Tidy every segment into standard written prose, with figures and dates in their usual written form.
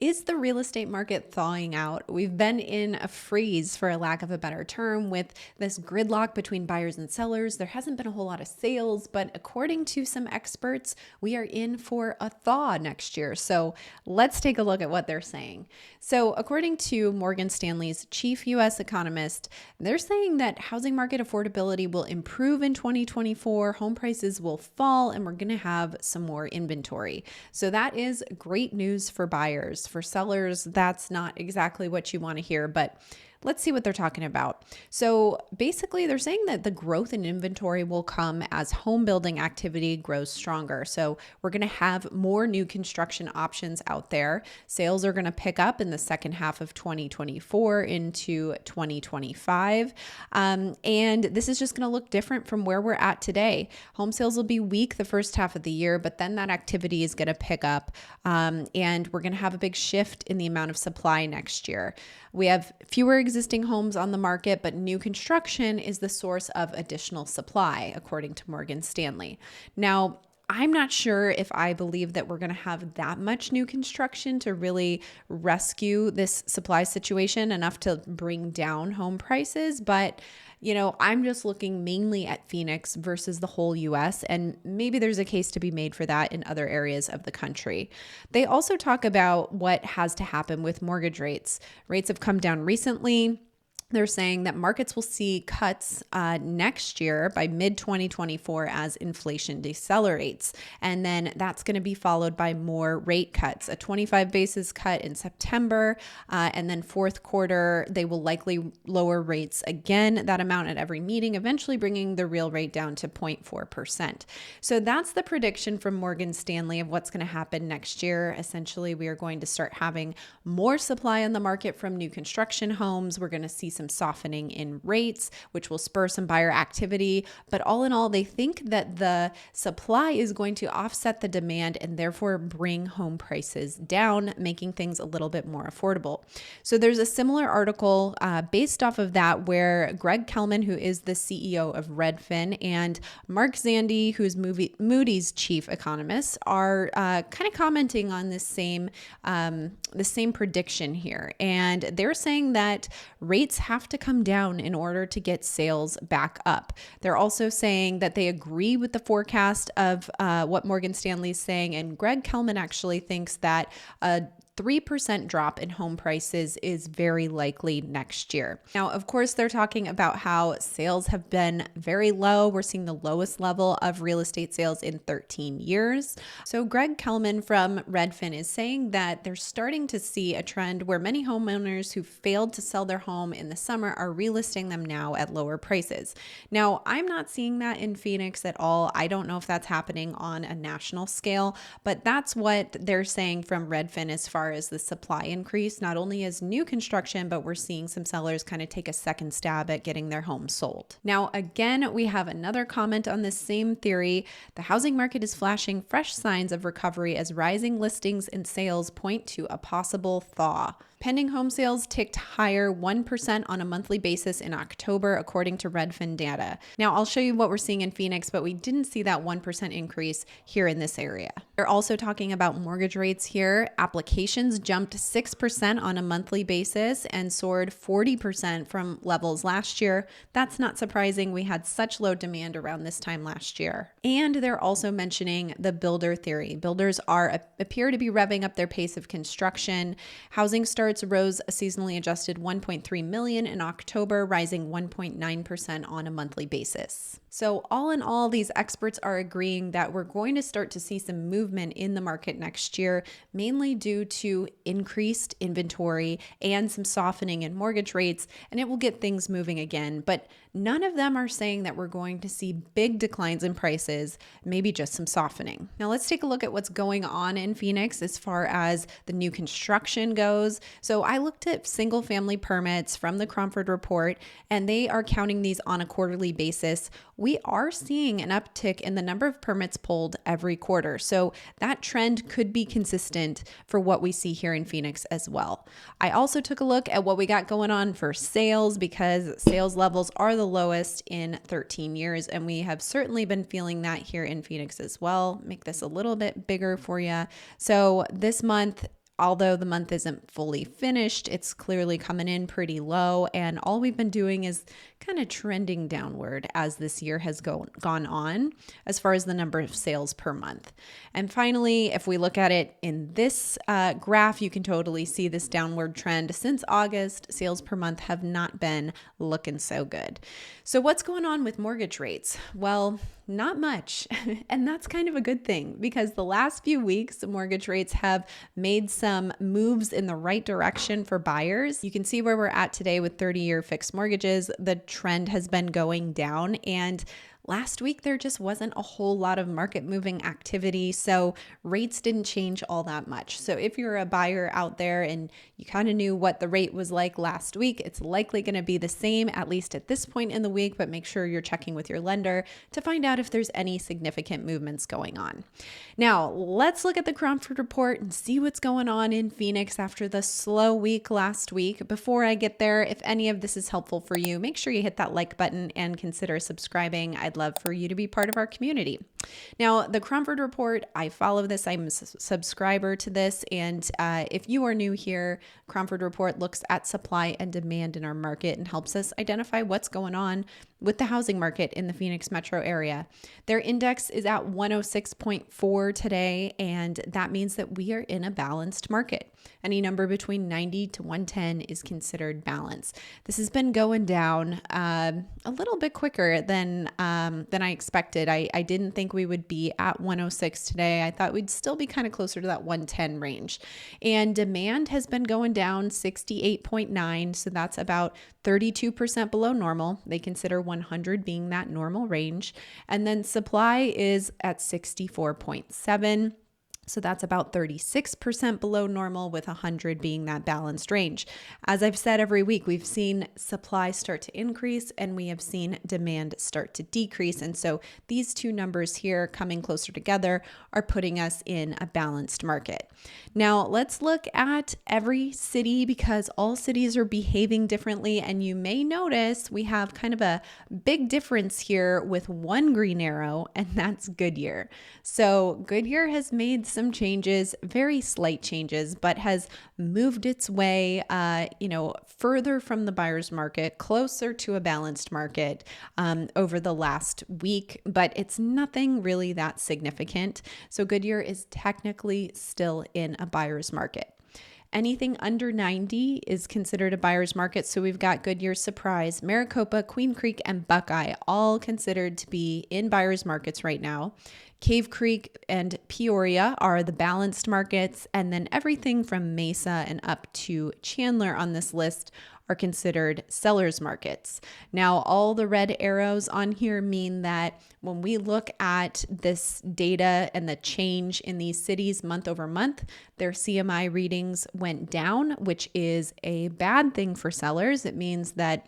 Is the real estate market thawing out? We've been in a freeze, for a lack of a better term, with this gridlock between buyers and sellers. There hasn't been a whole lot of sales, but according to some experts, we are in for a thaw next year. So let's take a look at what they're saying. So, according to Morgan Stanley's chief US economist, they're saying that housing market affordability will improve in 2024, home prices will fall, and we're going to have some more inventory. So, that is great news for buyers. For sellers, that's not exactly what you want to hear, but let's see what they're talking about. So basically, they're saying that the growth in inventory will come as home building activity grows stronger. So we're going to have more new construction options out there. Sales are going to pick up in the second half of 2024 into 2025. And this is just going to look different from where we're at today. Home sales will be weak the first half of the year, but then that activity is going to pick up. And we're going to have a big shift in the amount of supply next year. We have fewer existing homes on the market, but new construction is the source of additional supply, according to Morgan Stanley. Now, I'm not sure if I believe that we're going to have that much new construction to really rescue this supply situation enough to bring down home prices, but I'm just looking mainly at Phoenix versus the whole US, and maybe there's a case to be made for that in other areas of the country. They also talk about what has to happen with mortgage rates. Rates have come down recently. They're saying that markets will see cuts next year by mid-2024 as inflation decelerates. And then that's going to be followed by more rate cuts, a 25 basis cut in September. And then fourth quarter, they will likely lower rates again, that amount at every meeting, eventually bringing the real rate down to 0.4%. So that's the prediction from Morgan Stanley of what's going to happen next year. Essentially, we are going to start having more supply on the market from new construction homes. We're going to see some softening in rates, which will spur some buyer activity. But all in all, they think that the supply is going to offset the demand and therefore bring home prices down, making things a little bit more affordable. So there's a similar article based off of that where Greg Kellman, who is the CEO of Redfin, and Mark Zandi, who's Moody's chief economist, are kind of commenting on the same prediction here. And they're saying that rates have to come down in order to get sales back up. They're also saying that they agree with the forecast of what Morgan Stanley is saying, and Greg Kellman actually thinks that a 3% drop in home prices is very likely next year. Now, of course, they're talking about how sales have been very low. We're seeing the lowest level of real estate sales in 13 years. So Greg Kellman from Redfin is saying that they're starting to see a trend where many homeowners who failed to sell their home in the summer are relisting them now at lower prices. Now, I'm not seeing that in Phoenix at all. I don't know if that's happening on a national scale, but that's what they're saying from Redfin as far as the supply increase, not only as new construction, but we're seeing some sellers kind of take a second stab at getting their home sold. Now, again, we have another comment on this same theory. The housing market is flashing fresh signs of recovery as rising listings and sales point to a possible thaw. Pending home sales ticked higher 1% on a monthly basis in October, according to Redfin data. Now, I'll show you what we're seeing in Phoenix, but we didn't see that 1% increase here in this area. They're also talking about mortgage rates here. Applications jumped 6% on a monthly basis and soared 40% from levels last year. That's not surprising. We had such low demand around this time last year. And they're also mentioning the builder theory. Builders appear to be revving up their pace of construction. Housing starts rose a seasonally adjusted 1.3 million in October, rising 1.9% on a monthly basis. So all in all, these experts are agreeing that we're going to start to see some movement in the market next year, mainly due to increased inventory and some softening in mortgage rates, and it will get things moving again. But none of them are saying that we're going to see big declines in prices, maybe just some softening. Now let's take a look at what's going on in Phoenix as far as the new construction goes. So I looked at single family permits from the Cromford report, and they are counting these on a quarterly basis. We are seeing an uptick in the number of permits pulled every quarter. So that trend could be consistent for what we see here in Phoenix as well. I also took a look at what we got going on for sales, because sales levels are the lowest in 13 years. And we have certainly been feeling that here in Phoenix as well. Make this a little bit bigger for you. So this month, although the month isn't fully finished, it's clearly coming in pretty low. And all we've been doing is kind of trending downward as this year has gone on as far as the number of sales per month. And finally, if we look at it in this graph, you can totally see this downward trend. Since August, sales per month have not been looking so good. So what's going on with mortgage rates? Well, not much. And that's kind of a good thing because the last few weeks, the mortgage rates have made some moves in the right direction for buyers. You can see where we're at today with 30-year fixed mortgages. The trend has been going down, and last week, there just wasn't a whole lot of market moving activity, so rates didn't change all that much. So if you're a buyer out there and you kind of knew what the rate was like last week, it's likely going to be the same, at least at this point in the week, but make sure you're checking with your lender to find out if there's any significant movements going on. Now, let's look at the Cromford report and see what's going on in Phoenix after the slow week last week. Before I get there, if any of this is helpful for you, make sure you hit that like button and consider subscribing. I'd love for you to be part of our community. Now, the Cromford report, I follow this. I'm a subscriber to this. And if you are new here, Cromford report looks at supply and demand in our market and helps us identify what's going on with the housing market in the Phoenix metro area. Their index is at 106.4 today, and that means that we are in a balanced market. Any number between 90 to 110 is considered balanced. This has been going down a little bit quicker than I expected. I didn't think we would be at 106 today. I thought we'd still be kind of closer to that 110 range. And demand has been going down 68.9, so that's about 32% below normal. They consider 100 being that normal range. And then supply is at 64.7. So that's about 36% below normal, with 100 being that balanced range. As I've said every week, we've seen supply start to increase and we have seen demand start to decrease. And so these two numbers here coming closer together are putting us in a balanced market. Now let's look at every city because all cities are behaving differently. And you may notice we have kind of a big difference here with one green arrow, and that's Goodyear. So Goodyear has made some changes, very slight changes, but has moved its way, further from the buyer's market, closer to a balanced market over the last week, but it's nothing really that significant. So Goodyear is technically still in a buyer's market. Anything under 90 is considered a buyer's market. So we've got Goodyear, Surprise, Maricopa, Queen Creek, and Buckeye, all considered to be in buyer's markets right now. Cave Creek and Peoria are the balanced markets. And then everything from Mesa and up to Chandler on this list are considered seller's markets. Now, all the red arrows on here mean that when we look at this data and the change in these cities month over month, their CMI readings went down, which is a bad thing for sellers. It means that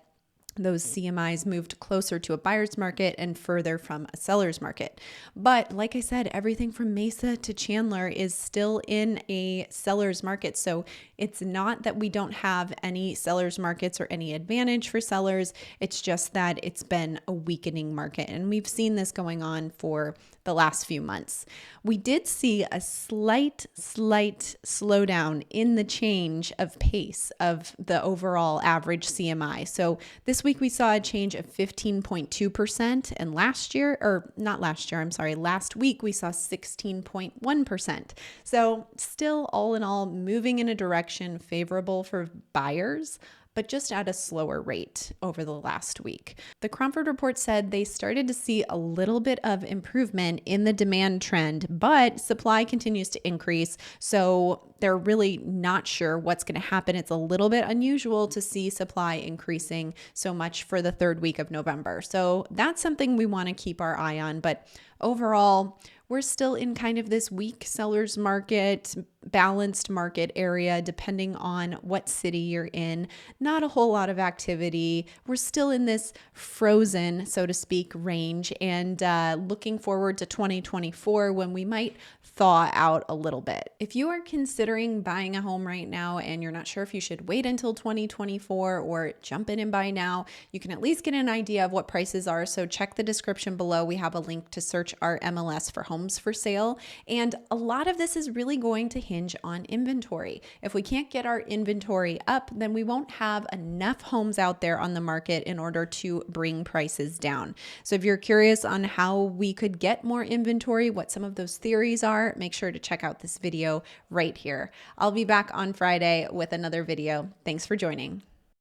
those CMIs moved closer to a buyer's market and further from a seller's market. But like I said, everything from Mesa to Chandler is still in a seller's market. So it's not that we don't have any seller's markets or any advantage for sellers. It's just that it's been a weakening market. And we've seen this going on for the last few months. We did see a slight slowdown in the change of pace of the overall average CMI. So this week we saw a change of 15.2%, and last week we saw 16.1%. So still all in all moving in a direction favorable for buyers, but just at a slower rate over the last week. The Cromford report said they started to see a little bit of improvement in the demand trend, but supply continues to increase. So they're really not sure what's going to happen. It's a little bit unusual to see supply increasing so much for the third week of November. So that's something we want to keep our eye on. But overall, we're still in kind of this weak seller's market, balanced market area, depending on what city you're in. Not a whole lot of activity. We're still in this frozen, so to speak, range, and looking forward to 2024 when we might thaw out a little bit. If you are considering considering buying a home right now and you're not sure if you should wait until 2024 or jump in and buy now, you can at least get an idea of what prices are. So check the description below. We have a link to search our MLS for homes for sale. And a lot of this is really going to hinge on inventory. If we can't get our inventory up, then we won't have enough homes out there on the market in order to bring prices down. So if you're curious on how we could get more inventory, what some of those theories are, make sure to check out this video right here. I'll be back on Friday with another video. Thanks for joining.